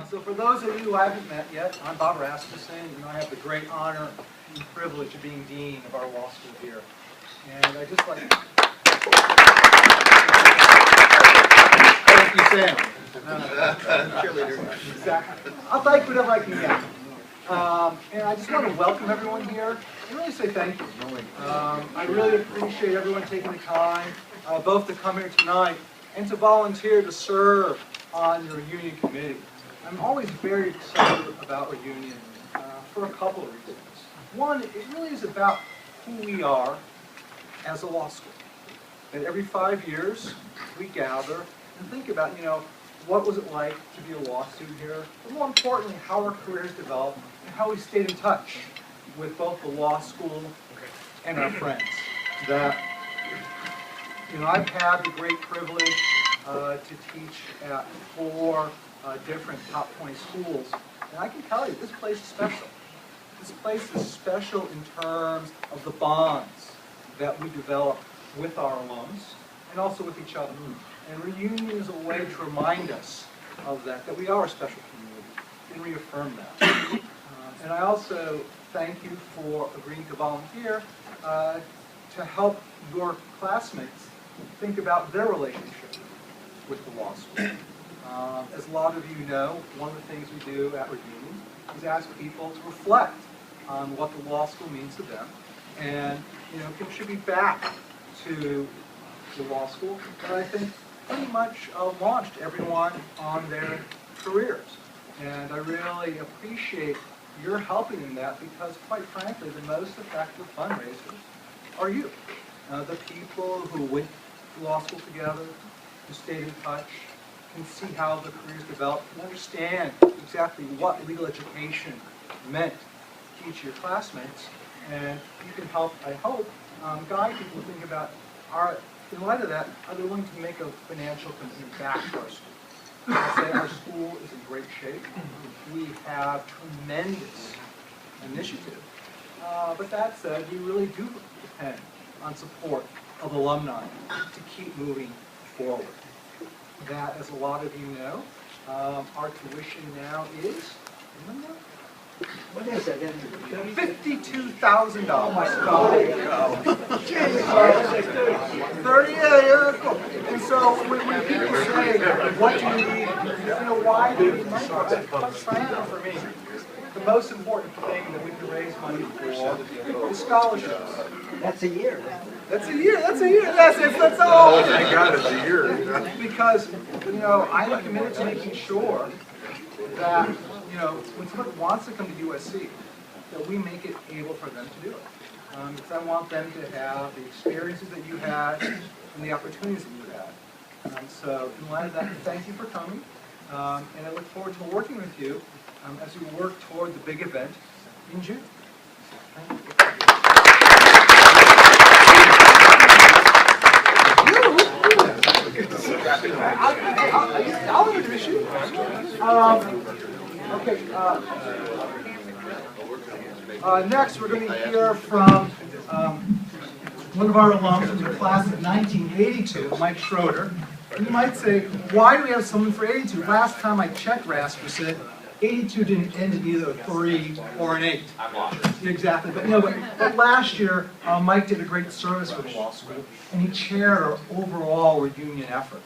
So for those of you who I haven't met yet, I'm Bob Rasmussen, and I have the great honor and privilege of being Dean of our law school here. And I just like to thank you, Sam. Cheerleader. Exactly. I'll take whatever I can get. And I just want to welcome everyone here and really say thank you. I really appreciate everyone taking the time, both to come here tonight and to volunteer to serve on your union committee. I'm always very excited about our union for a couple of reasons. One, it really is about who we are as a law school. And every 5 years, we gather and think about, what was it like to be a law student here, but more importantly, how our careers developed and how we stayed in touch with both the law school and our friends. That, I've had the great privilege to teach at 4 different top 20 schools, and I can tell you, this place is special. This place is special in terms of the bonds that we develop with our alums and also with each other. And reunion is a way to remind us of that we are a special community, and reaffirm that. And I also thank you for agreeing to volunteer to help your classmates think about their relationship with the law school. As a lot of you know, one of the things we do at reunion is ask people to reflect on what the law school means to them and contribute back to the law school. And I think pretty much launched everyone on their careers. And I really appreciate your helping in that because, quite frankly, the most effective fundraisers are you. The people who went to law school together, who stayed in touch, can see how the careers developed, and understand exactly what legal education meant to each of your classmates. And you can help, I hope, guide people to think about, in light of that, are they willing to make a financial commitment back to our school? I'll say our school is in great shape. We have tremendous initiative. But that said, we really do depend on support of alumni to keep moving forward. That, as a lot of you know, our tuition now is, what is it? $52,000. Oh my God. 30, yeah, cool. And so when people say, what do you need, why do you need money? Quite frankly, for me, the most important thing that we can raise money for is scholarships. That's a year. That's a year. That's all. Oh, thank God it's a year. Because, I'm committed to making sure that, when someone wants to come to USC, that we make it able for them to do it. Because I want them to have the experiences that you had and the opportunities that you had. So in light of that, thank you for coming. And I look forward to working with you as we work toward the big event in June. Thank you. I'll introduce you. Okay. Next, we're going to hear from one of our alums from the class of 1982, Mike Schroeder. And you might say, why do we have someone for 82? Last time I checked Rasmussen, 82 didn't end in either a 3 or an 8. Exactly. But last year, Mike did a great service for the law school, and he chaired our overall reunion effort.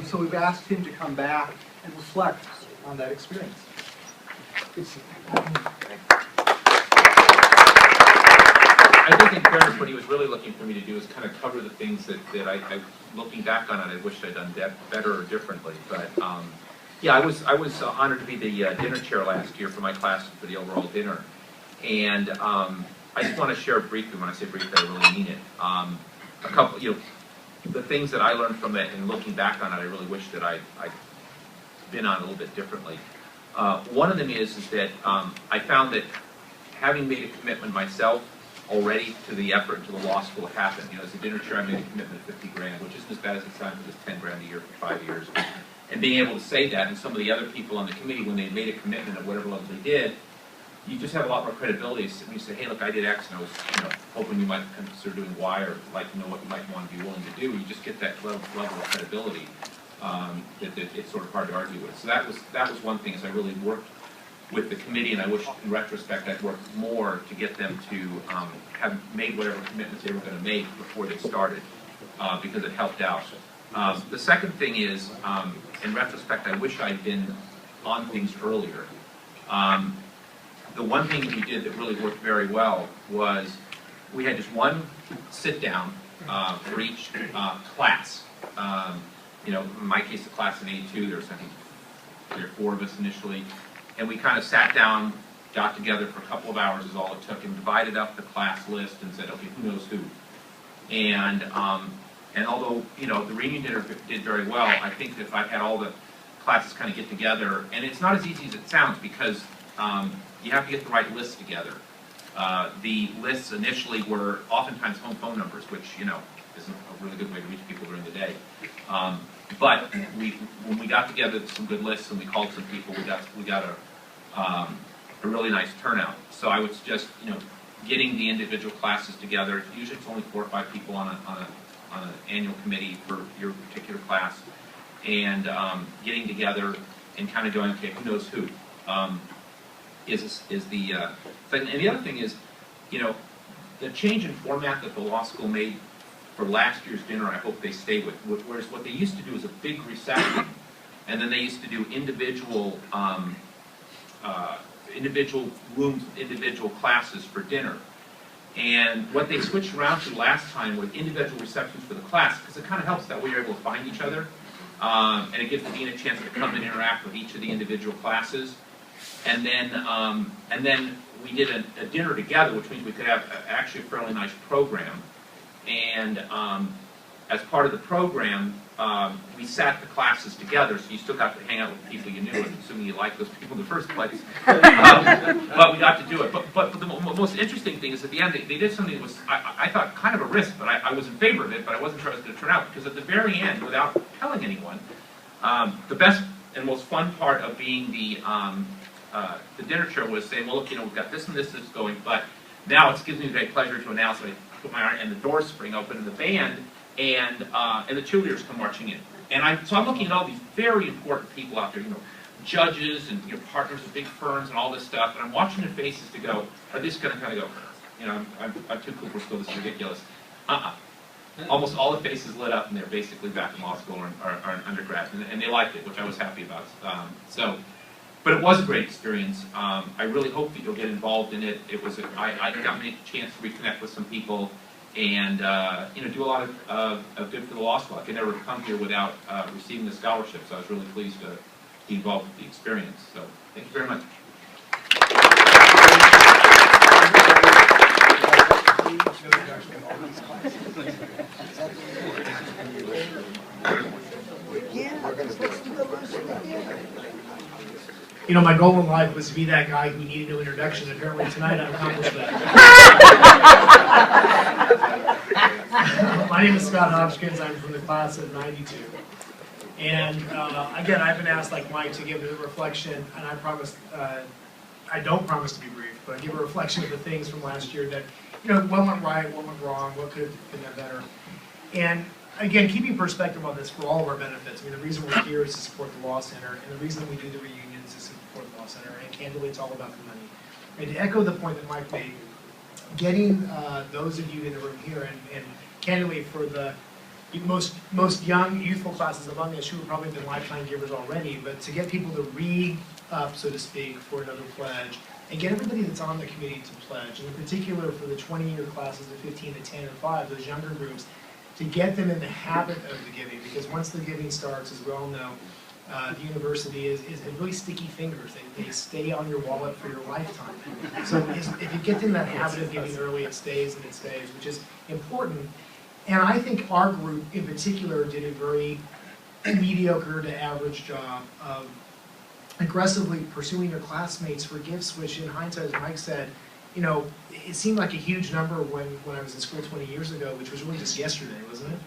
So we've asked him to come back and reflect on that experience. I think in fairness, what he was really looking for me to do is kind of cover the things that I looking back on it, I wished I'd done better or differently. But yeah, I was honored to be the dinner chair last year for my class for the overall dinner. And I just want to share briefly, when I say briefly, I really mean it. A couple, the things that I learned from it and looking back on it, I really wish that I'd been on a little bit differently. One of them is that I found that having made a commitment myself already to the effort to the law school happened. As a dinner chair, I made a commitment of 50 grand, which isn't as bad as it sounds, but it's 10 grand a year for 5 years. And being able to say that, and some of the other people on the committee, when they made a commitment at whatever level they did, you just have a lot more credibility when you say, hey, look, I did X, and I was hoping you might consider doing Y, or like to know what you might want to be willing to do. You just get that level of credibility. it's sort of hard to argue with. So that was one thing, is I really worked with the committee, and I wish in retrospect I'd worked more to get them to have made whatever commitments they were going to make before they started, because it helped out. The second thing is, in retrospect, I wish I'd been on things earlier. The one thing that we did that really worked very well was we had just one sit down for each class. You know, in my case, the class in 82, there was, I think, 3 or 4 of us initially, and we kind of sat down, got together for a couple of hours is all it took, and divided up the class list and said, okay, who knows who? And although, you know, the reunion dinner did very well, I think if I had all the classes kind of get together, and it's not as easy as it sounds, because you have to get the right lists together. The lists initially were oftentimes home phone numbers, which, you know, isn't a really good way to reach people during the day. But when we got together some good lists and we called some people, we got a really nice turnout. So I would suggest, you know, getting the individual classes together. Usually it's only 4 or 5 people on an annual committee for your particular class, and getting together and kind of going, okay, who knows who, is the thing. And the other thing is, you know, the change in format that the law school made for last year's dinner, I hope they stay with. Whereas what they used to do is a big reception, and then they used to do individual rooms, individual classes for dinner. And what they switched around to last time was individual receptions for the class, because it kind of helps that way you're able to find each other, and it gives the dean a chance to come and interact with each of the individual classes. And then we did a dinner together, which means we could have actually a fairly nice program. And as part of the program, we sat the classes together, so you still got to hang out with the people you knew, and assuming you liked those people in the first place. But we got to do it. But the most interesting thing is at the end, they did something that was, I thought, kind of a risk, but I was in favor of it, but I wasn't sure it was going to turn out, because at the very end, without telling anyone, the best and most fun part of being the dinner chair was saying, well, look, you know, we've got this and this that's going, but now it gives me great pleasure to announce that I put my arm, and the doors spring open, and the band and the cheerleaders come marching in. And so I'm looking at all these very important people out there, you know, judges and your partners of big firms and all this stuff, and I'm watching their faces to go, are they just going to kind of go, you know, I'm too cool for school, this is ridiculous. Almost all the faces lit up, and they're basically back in law school or in undergrad, and they liked it, which I was happy about. But it was a great experience. I really hope that you'll get involved in it. I got me a chance to reconnect with some people, and you know, do a lot of good for the law school. I could never come here without receiving the scholarship, so I was really pleased to be involved with the experience. So thank you very much. You know, my goal in life was to be that guy who needed no introduction. Apparently tonight I've accomplished that. My name is Scott Hopkins. I'm from the class of '92. And again, I've been asked, like Mike, to give a reflection, and I promise, I don't promise to be brief, but give a reflection of the things from last year that, you know, what went right, what went wrong, what could have been done better. And again, keeping perspective on this for all of our benefits. I mean, the reason we're here is to support the Law Center, and the reason we do the reunions is to support the Law Center, and candidly, it's all about the money. And to echo the point that Mike made, getting those of you in the room here, and candidly for the most young, youthful classes among us who have probably been lifetime givers already, but to get people to re-up, so to speak, for another pledge, and get everybody that's on the committee to pledge, and in particular for the 20-year classes, the 15, the 10, and 5, those younger groups, to get them in the habit of the giving, because once the giving starts, as we all know, the university is really sticky fingers. They stay on your wallet for your lifetime. So if you get in that habit of giving early, it stays and it stays, which is important. And I think our group in particular did a very mediocre to average job of aggressively pursuing your classmates for gifts, which in hindsight, as Mike said, you know, it seemed like a huge number when I was in school 20 years ago, which was really just yesterday, wasn't it?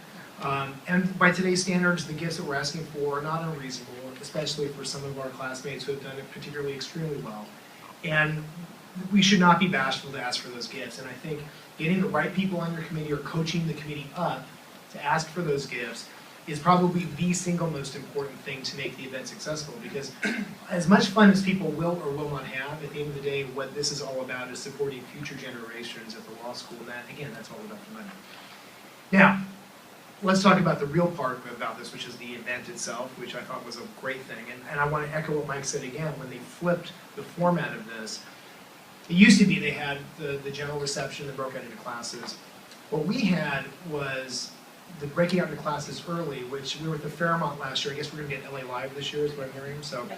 And by today's standards, the gifts that we're asking for are not unreasonable, especially for some of our classmates who have done it particularly extremely well. And we should not be bashful to ask for those gifts. And I think getting the right people on your committee or coaching the committee up to ask for those gifts is probably the single most important thing to make the event successful, because as much fun as people will or will not have, at the end of the day, what this is all about is supporting future generations at the law school, and that, again, that's all about the money. Now, let's talk about the real part about this, which is the event itself, which I thought was a great thing, and I want to echo what Mike said again. When they flipped the format of this, it used to be they had the general reception that broke out into classes. What we had was the breaking out into classes early, which we were at the Fairmont last year. I guess we're going to get LA Live this year is what I'm hearing. So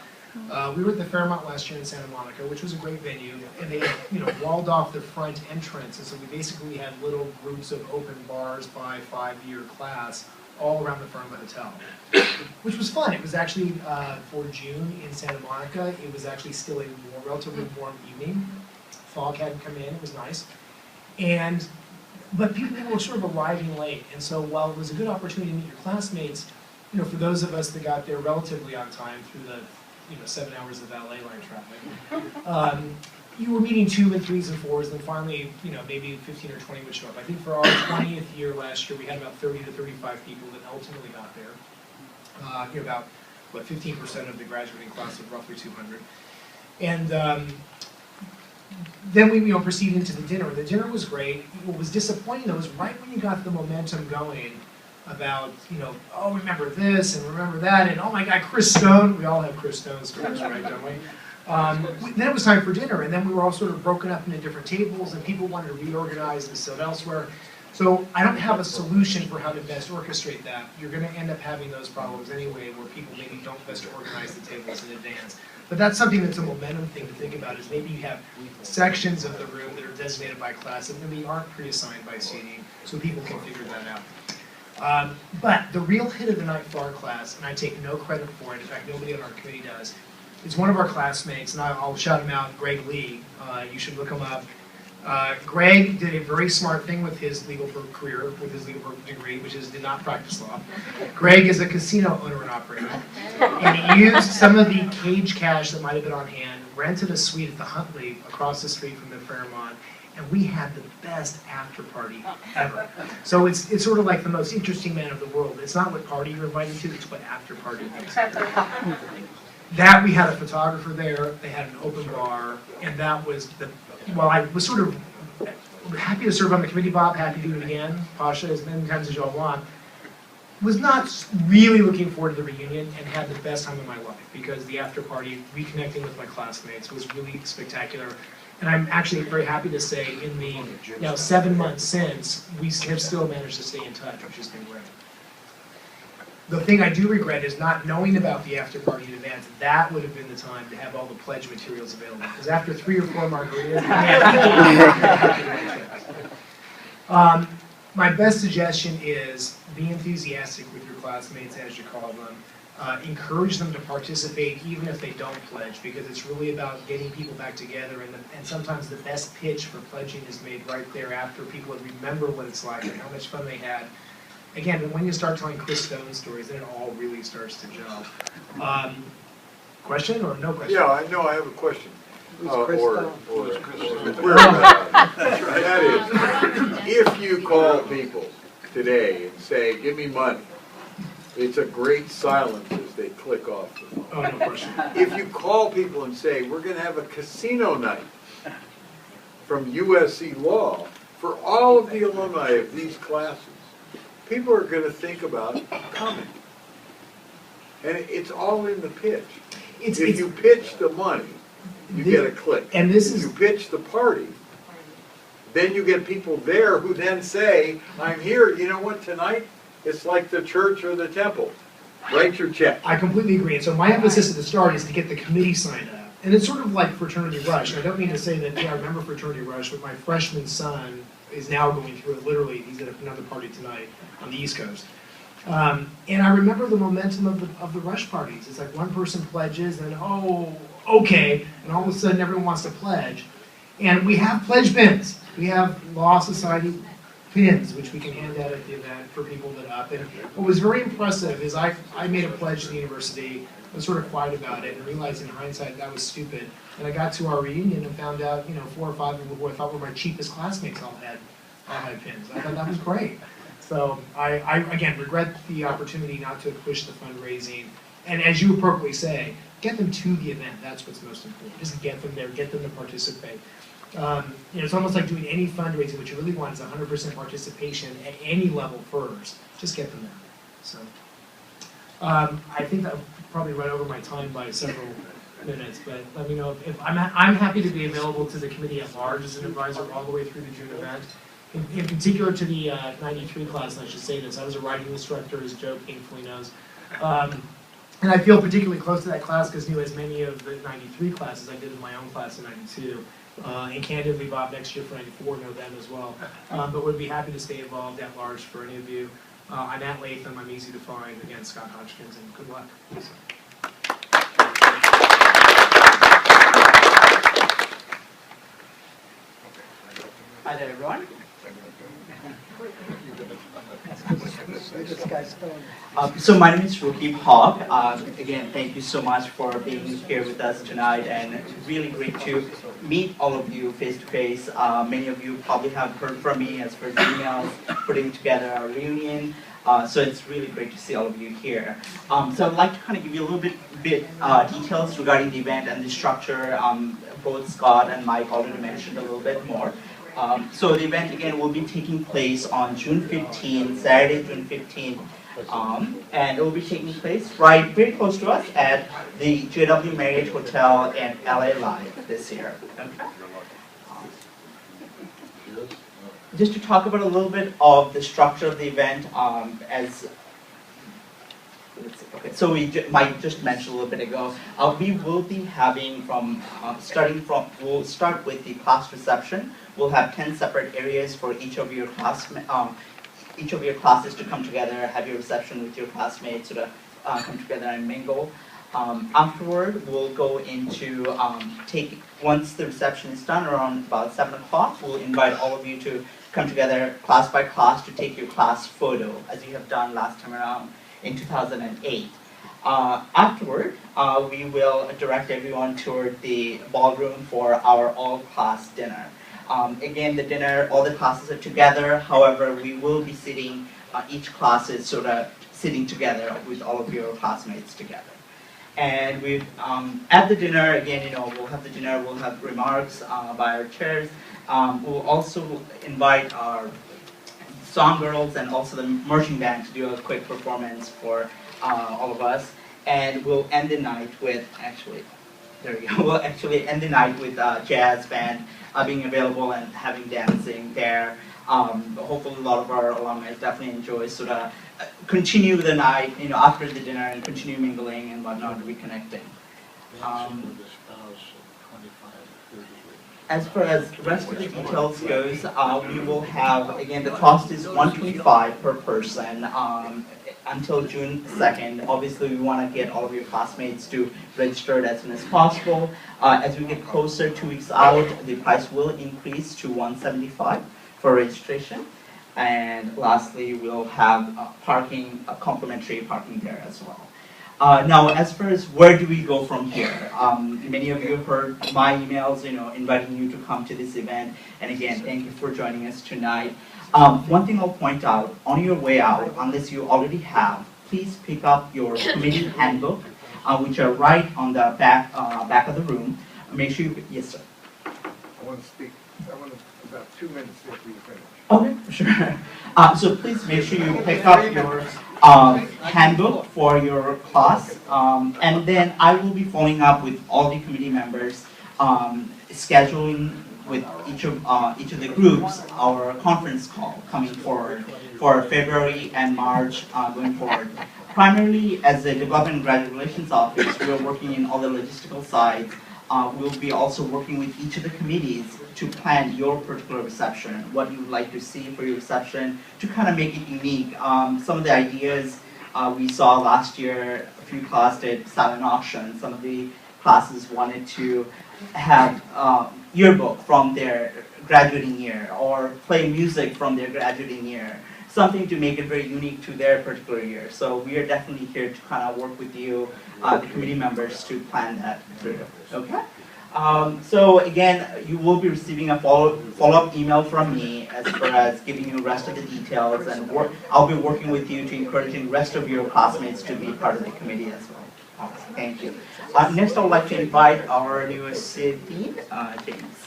we were at the Fairmont last year in Santa Monica, which was a great venue, and they had, walled off the front entrance, and so we basically had little groups of open bars by 5-year class all around the Fairmont Hotel, which was fun. It was actually for June in Santa Monica. It was actually still a relatively warm evening. Fog hadn't come in. It was nice, but people were sort of arriving late, and so while it was a good opportunity to meet your classmates, for those of us that got there relatively on time through the 7 hours of LA line traffic, you were meeting 2 and 3s and 4s, and then finally, maybe 15 or 20 would show up. I think for our 20th year last year, we had about 30 to 35 people that ultimately got there. About 15% of the graduating class of roughly 200, and then we proceeded into the dinner. The dinner was great. What was disappointing though was right when you got the momentum going about, oh, remember this and remember that, and oh my God, Chris Stone. We all have Chris Stone stories, right, don't we? Then it was time for dinner, and then we were all sort of broken up into different tables, and people wanted to reorganize and sit elsewhere. So I don't have a solution for how to best orchestrate that. You're going to end up having those problems anyway, where people maybe don't best organize the tables in advance. But that's something that's a momentum thing to think about, is maybe you have sections of the room that are designated by class that maybe aren't pre-assigned by seating, so people can figure that out. But the real hit of the night for our class, and I take no credit for it, in fact nobody on our committee does, is one of our classmates, and I'll shout him out, Greg Lee. You should look him up. Greg did a very smart thing with his legal career, with his legal degree, which is did not practice law. Greg is a casino owner and operator, and he used some of the cage cash that might have been on hand, rented a suite at the Huntley across the street from the Fairmont, and we had the best after party ever. So it's sort of like the most interesting man of the world. It's not what party you're invited to, it's what after party is. That we had a photographer there, they had an open bar, and that was I was sort of happy to serve on the committee, Bob, happy to do it again, Pasha, as many times as y'all want. Was not really looking forward to the reunion, and had the best time of my life, because the after party, reconnecting with my classmates, was really spectacular. And I'm actually very happy to say in the 7 months since, we have still managed to stay in touch, which has been great. The thing I do regret is not knowing about the after party in advance. That would have been the time to have all the pledge materials available. Because after 3 or 4 margaritas, my best suggestion is be enthusiastic with your classmates, as you call them. Encourage them to participate even if they don't pledge, because it's really about getting people back together, and sometimes the best pitch for pledging is made right there after people remember what it's like and how much fun they had. Again, when you start telling Chris Stone stories, then it all really starts to gel. Question or no question? Yeah, I know, I have a question. Who's Chris Stone? That is, if you call people today and say, give me money, it's a great silence as they click off the phone. Oh, no question. If you call people and say, we're going to have a casino night from USC Law for all of the alumni of these classes, people are going to think about coming. And it's all in the pitch. If you pitch the money, you get a click. And this if is, you pitch the party, then you get people there who then say, I'm here, you know what, tonight, it's like the church or the temple. Write your check. I completely agree. And so my emphasis at the start is to get the committee signed up. And it's sort of like Fraternity Rush. I don't mean to say that, I remember Fraternity Rush, but my freshman son is now going through it. Literally, he's at another party tonight on the East Coast. And I remember the momentum of the Rush parties. It's like one person pledges, and oh, okay, and all of a sudden everyone wants to pledge. And we have pledge pins. We have Law Society pins, which we can hand out at the event for people that up. And what was very impressive is I made a pledge to the university. I was sort of quiet about it and realized in hindsight that was stupid. And I got to our reunion and found out, 4 or 5 of who I thought were my cheapest classmates all had pins. I thought that was great. So I again, regret the opportunity not to push the fundraising. And as you appropriately say, get them to the event. That's what's most important. Just get them there, get them to participate. It's almost like doing any fundraising. What you really want is 100% participation at any level first. Just get them there. So I think I've probably run over my time by several minutes, but let me know if I'm happy to be available to the committee at large as an advisor all the way through the June event. In particular to the 93 class, and I should say this, I was a writing instructor, as Joe painfully knows. And I feel particularly close to that class because I knew as many of the 93 classes I did in my own class in 92. And candidly, Bob, next year for 94, know them as well. But would be happy to stay involved at large for any of you. I'm at Latham, I'm easy to find. Again, Scott Hodgkins, and good luck. Hi there, everyone. So my name is Rookie Hawk. Again, thank you so much for being here with us tonight, and it's really great to meet all of you face to face. Many of you probably have heard from me as per emails, putting together our reunion. So it's really great to see all of you here. So I'd like to kind of give you a little bit details regarding the event and the structure. Both Scott and Mike already mentioned a little bit more. So the event again will be taking place on June 15, Saturday, June 15, and it will be taking place right very close to us at the JW Marriott Hotel in LA Live this year. Okay. Just to talk about a little bit of the structure of the event, so Mike just mentioned a little bit ago, we will be having we'll start with the class reception. We'll have 10 separate areas for each of your classes to come together, have your reception with your classmates, sort of come together and mingle. Afterward, we'll go into once the reception is done around about 7 o'clock, we'll invite all of you to come together class by class to take your class photo, as you have done last time around in 2008. Afterward, we will direct everyone toward the ballroom for our all-class dinner. Again, the dinner, all the classes are together. However, we will be sitting, each class is sort of sitting together with all of your classmates together. And at the dinner, again, we'll have the dinner, we'll have remarks by our chairs. We'll also invite our song girls and also the marching band to do a quick performance for all of us. And we'll end the night with, we'll actually end the night with jazz band being available and having dancing there. Hopefully a lot of our alumni definitely enjoy sort of continue the night, after the dinner and continue mingling and whatnot, reconnecting. As far as the rest of the details goes, we will have, again, the cost is $125 per person until June 2nd. Obviously, we want to get all of your classmates to register as soon as possible. As we get closer, 2 weeks out, the price will increase to $175 for registration. And lastly, we'll have complimentary parking there as well. Now, as far as where do we go from here? Many of you have heard my emails, inviting you to come to this event. And again, thank you for joining us tonight. One thing I'll point out, on your way out, unless you already have, please pick up your committee handbook, which are right on the back of the room. Make sure you, yes, sir. I want to speak. I want about 2 minutes after you finish. Okay, sure. So please make sure you pick up your handbook for your class, and then I will be following up with all the committee members, scheduling with each of the groups our conference call coming forward for February and March going forward. Primarily as a Development and Graduate Relations Office, we are working in all the logistical sides. We'll be also working with each of the committees to plan your particular reception, what you would like to see for your reception, to kind of make it unique. Some of the ideas we saw last year, a few classes did silent auction. Some of the classes wanted to have yearbook from their graduating year, or play music from their graduating year, something to make it very unique to their particular year. So we are definitely here to kind of work with you, the committee members, to plan that through. Okay? So again, you will be receiving a follow-up email from me as far as giving you the rest of the details, and I'll be working with you to encouraging the rest of your classmates to be part of the committee as well. Thank you. Next, I would like to invite our newest dean, James.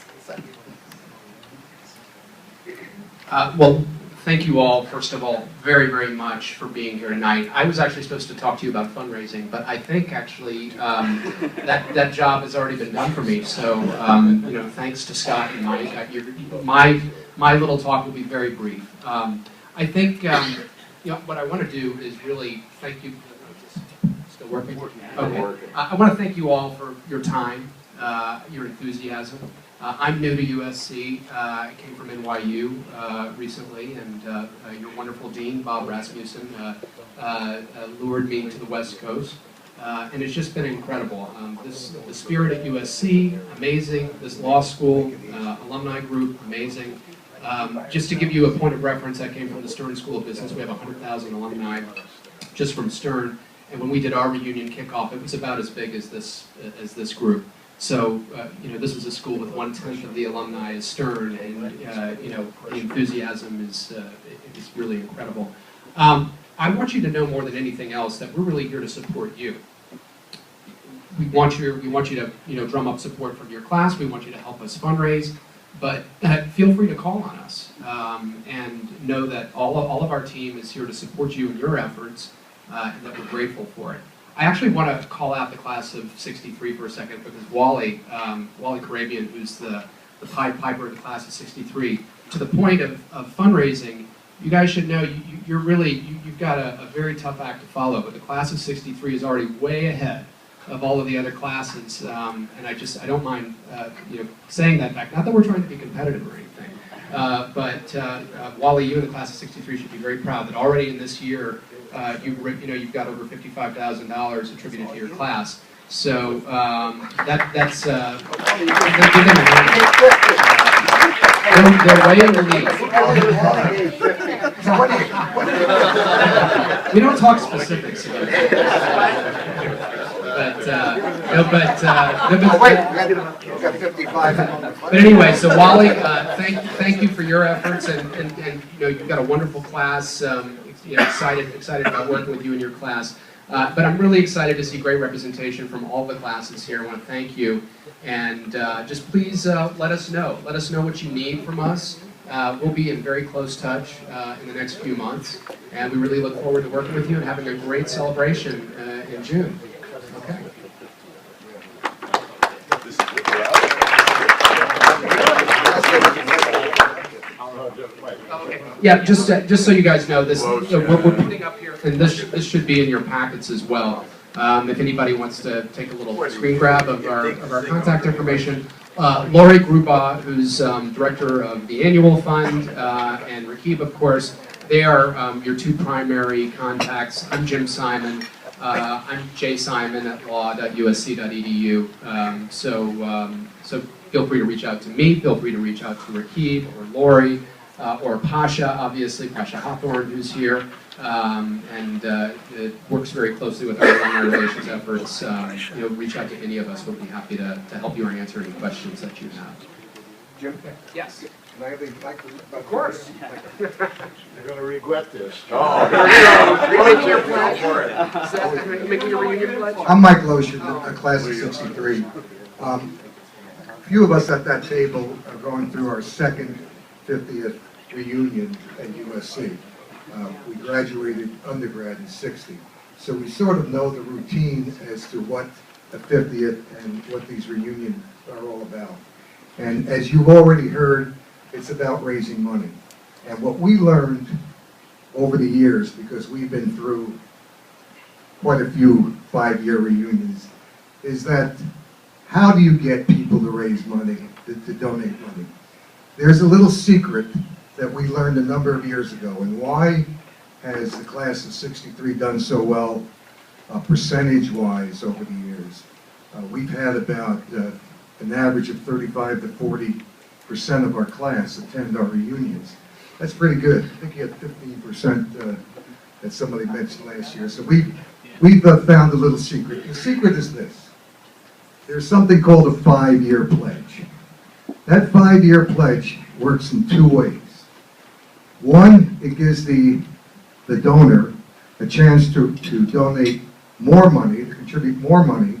Well, thank you all, first of all, very, very much for being here tonight. I was actually supposed to talk to you about fundraising, but I think actually that job has already been done for me. So, you know, thanks to Scott and Mike. My little talk will be very brief. I think you know, what I want to do is really thank you. Still working? Okay. I want to thank you all for your time, your enthusiasm. I'm new to USC. I came from NYU recently, and your wonderful dean, Bob Rasmussen, lured me to the West Coast, and it's just been incredible. The spirit at USC, amazing. This law school, alumni group, amazing. Just to give you a point of reference, I came from the Stern School of Business. We have 100,000 alumni just from Stern, and when we did our reunion kickoff, it was about as big as this group. So, you know, this is a school with 1/10 of the alumni as Stern, and, you know, the enthusiasm is really incredible. I want you to know more than anything else that we're really here to support you. We want you to, you know, drum up support from your class. We want you to help us fundraise, but feel free to call on us, and know that all of our team is here to support you in your efforts, and that we're grateful for it. I actually want to call out the class of '63 for a second, because Wally Karabian, who's the Pied Piper of the class of '63, to the point of fundraising, you guys should know you've got a very tough act to follow, but the class of '63 is already way ahead of all of the other classes, and I don't mind you know, saying that fact. Not that we're trying to be competitive or anything, but Wally, you in the class of '63 should be very proud that already in this year, you've got over $55,000 attributed to your class. So that's they're way in the lead. We don't talk specifics about it. But anyway, so Wally, thank you for your efforts, and you know, you've got a wonderful class. You know, excited about working with you in your class. But I'm really excited to see great representation from all the classes here. I want to thank you, and just please let us know. Let us know what you need from us. We'll be in very close touch in the next few months, and we really look forward to working with you and having a great celebration in June. Okay. Yeah, just so you guys know, this we're putting up here, and this should be in your packets as well. If anybody wants to take a little screen grab of our contact information, Lori Gruba, who's director of the annual fund, and Rakib, of course, they are your two primary contacts. I'm Jim Simon. I'm Jay Simon at law.usc.edu. So feel free to reach out to me. Feel free to reach out to Rakib or Lori. Or Pasha, obviously, Pasha Hawthorne, who's here, and it works very closely with our alumni relations efforts. You know, reach out to any of us. We'll be happy to help you or answer any questions that you have. Jim? Yes. Can I have the mic? Of course. You're going to regret this. Oh, Making your reunion pledge? I'm Mike Lotion, a class of '63. A few of us at that table are going through our second 50th reunion at USC. We graduated undergrad in '60, so we sort of know the routine as to what the 50th and what these reunions are all about. And as you've already heard, it's about raising money. And what we learned over the years, because we've been through quite a few 5-year reunions, is that how do you get people to raise money, to donate money? There's a little secret that we learned a number of years ago, and why has the class of '63 done so well percentage-wise over the years? We've had about an average of 35 to 40% of our class attend our reunions. That's pretty good. I think you had 15% that somebody mentioned last year. So we've found a little secret. The secret is this. there's something called a 5-year pledge. That 5-year pledge works in 2 ways. One, it gives the donor a chance to donate more money, to contribute more money,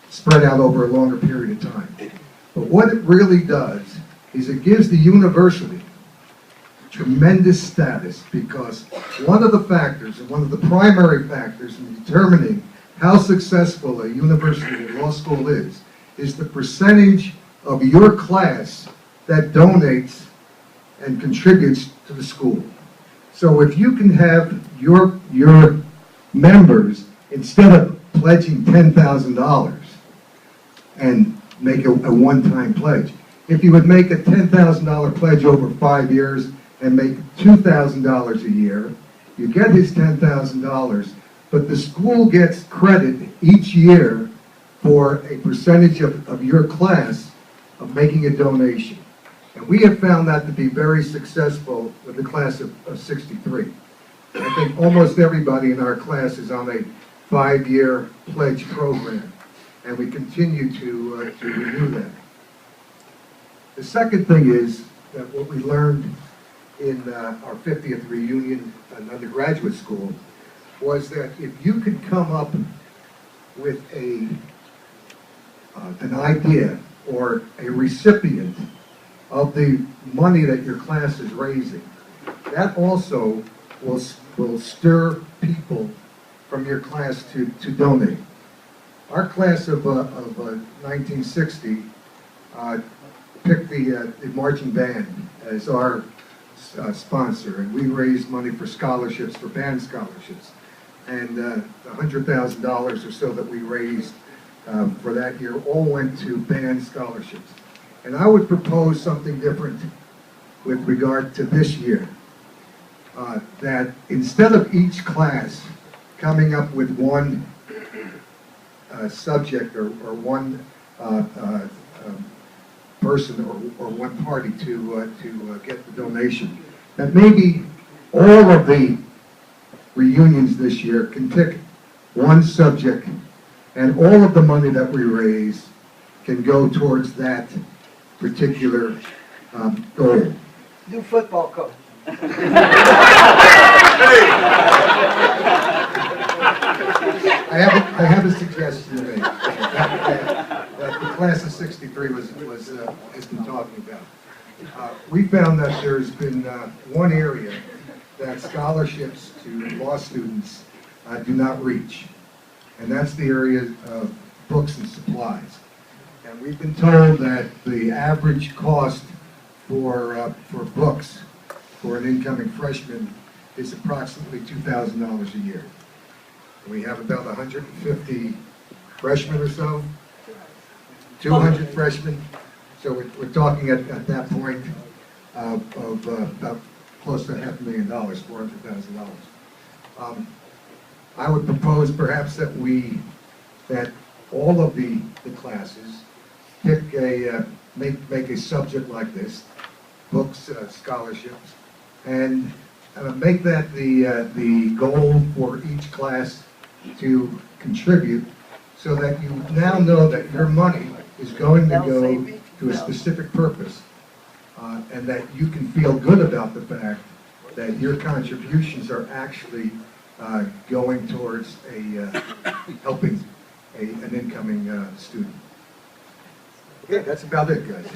spread out over a longer period of time. But what it really does is it gives the university tremendous status, because one of the factors, and one of the primary factors in determining how successful a university or law school is the percentage of your class that donates and contributes to the school. So if you can have your members, instead of pledging $10,000 and make a one-time pledge, if you would make a $10,000 pledge over 5 years and make $2,000 a year, you get his $10,000, but the school gets credit each year for a percentage of your class of making a donation. And we have found that to be very successful with the class of 63. I think almost everybody in our class is on a 5-year pledge program, and we continue to renew that. The second thing is that what we learned in our 50th reunion in undergraduate school was that if you could come up with an idea or a recipient of the money that your class is raising, that also will stir people from your class to donate. Our class of 1960 picked the marching band as our sponsor, and we raised money for scholarships, for band scholarships. And the $100,000 or so that we raised for that year all went to band scholarships. And I would propose something different with regard to this year, that instead of each class coming up with one subject or one person or one party to get the donation, that maybe all of the reunions this year can pick one subject, and all of the money that we raise can go towards that particular goal. New football coach. I have a suggestion to make that the class of '63 has been talking about. We found that there's been one area that scholarships to law students do not reach, and that's the area of books and supplies. And we've been told that the average cost for books for an incoming freshman is approximately $2,000 a year. We have about 150 freshmen or so, 200 freshmen. So we're talking at that point of about close to $500,000, $400,000. I would propose perhaps that all of the classes pick make a subject like this, books, scholarships, and make that the goal for each class to contribute, so that you now know that your money is going to go to a specific purpose, and that you can feel good about the fact that your contributions are actually going towards helping an incoming student. Okay, that's about it, guys.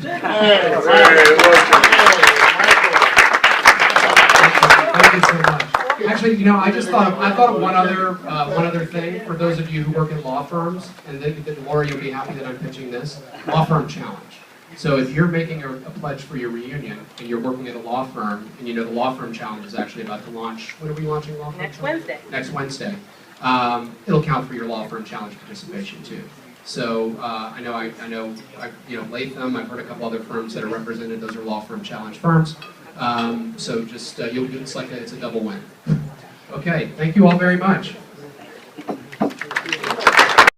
Thank you so much. Actually, you know, I thought of one other thing for those of you who work in law firms, and Laura, you'll be happy that I'm pitching this law firm challenge. So if you're making a pledge for your reunion and you're working at a law firm, and you know the law firm challenge is actually about to launch. When are we launching law firm? Next Wednesday. Next Wednesday. It'll count for your law firm challenge participation too. So I know Latham. I've heard a couple other firms that are represented. Those are law firm challenge firms. So just it's a double win. Okay, thank you all very much.